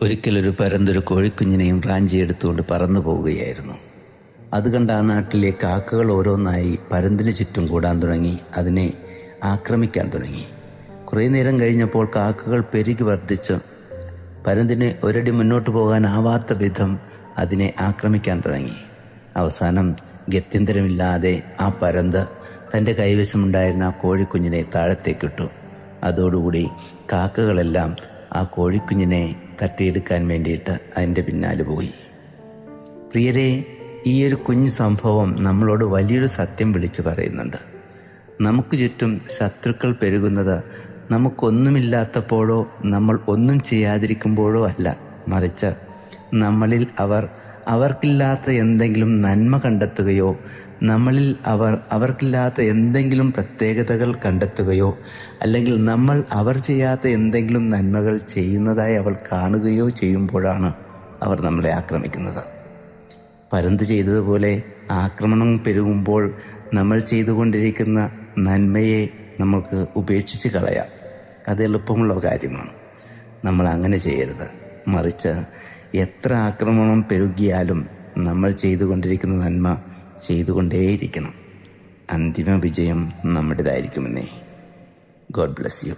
ഒരിക്കലൊരു പരന്തൊരു കോഴിക്കുഞ്ഞിനെയും റാഞ്ചിയെടുത്തുകൊണ്ട് പറന്നു പോവുകയായിരുന്നു. അത് കണ്ട ആ നാട്ടിലെ കാക്കകൾ ഓരോന്നായി പരന്തിന് ചുറ്റും കൂടാൻ തുടങ്ങി, അതിനെ ആക്രമിക്കാൻ തുടങ്ങി. കുറേ നേരം കഴിഞ്ഞപ്പോൾ കാക്കകൾ പെരുകി വർദ്ധിച്ച് പരന്തിന് ഒരടി മുന്നോട്ട് പോകാനാവാത്ത വിധം അതിനെ ആക്രമിക്കാൻ തുടങ്ങി. അവസാനം ഗത്യന്തരമില്ലാതെ ആ പരന്ത് തൻ്റെ കൈവശമുണ്ടായിരുന്ന ആ കോഴിക്കുഞ്ഞിനെ താഴത്തേക്കിട്ടു. അതോടുകൂടി കാക്കകളെല്ലാം ആ കോഴിക്കുഞ്ഞിനെ തട്ടിയെടുക്കാൻ വേണ്ടിയിട്ട് അതിൻ്റെ പിന്നാലെ പോയി. പ്രിയരെ, ഈ ഒരു കുഞ്ഞു സംഭവം നമ്മളോട് വലിയൊരു സത്യം വിളിച്ചു പറയുന്നുണ്ട്. നമുക്ക് ചുറ്റും ശത്രുക്കൾ പെരുകുന്നത് നമുക്കൊന്നുമില്ലാത്തപ്പോഴോ നമ്മൾ ഒന്നും ചെയ്യാതിരിക്കുമ്പോഴോ അല്ല, മറിച്ച് നമ്മളിൽ അവർക്കില്ലാത്ത എന്തെങ്കിലും നന്മ കണ്ടെത്തുകയോ, നമ്മളിൽ അവർക്കില്ലാത്ത എന്തെങ്കിലും പ്രത്യേകതകൾ കണ്ടെത്തുകയോ, അല്ലെങ്കിൽ നമ്മൾ അവർ ചെയ്യാത്ത എന്തെങ്കിലും നന്മകൾ ചെയ്യുന്നതായി അവർ കാണുകയോ ചെയ്യുമ്പോഴാണ് അവർ നമ്മളെ ആക്രമിക്കുന്നത്. പരന്ത് ചെയ്തതുപോലെ ആക്രമണം പെരുകുമ്പോൾ നമ്മൾ ചെയ്തുകൊണ്ടിരിക്കുന്ന നന്മയെ നമുക്ക് ഉപേക്ഷിച്ച് കളയാം. അത് എളുപ്പമുള്ള കാര്യമാണ്. നമ്മൾ അങ്ങനെ ചെയ്യരുത്. മറിച്ച് എത്ര ആക്രമണം പെരുകിയാലും നമ്മൾ ചെയ്തുകൊണ്ടിരിക്കുന്ന നന്മ ചെയ്തുകൊണ്ടേയിരിക്കണം. അന്തിമ വിജയം നമ്മുടേതായിരിക്കുമെന്നേ. God bless you.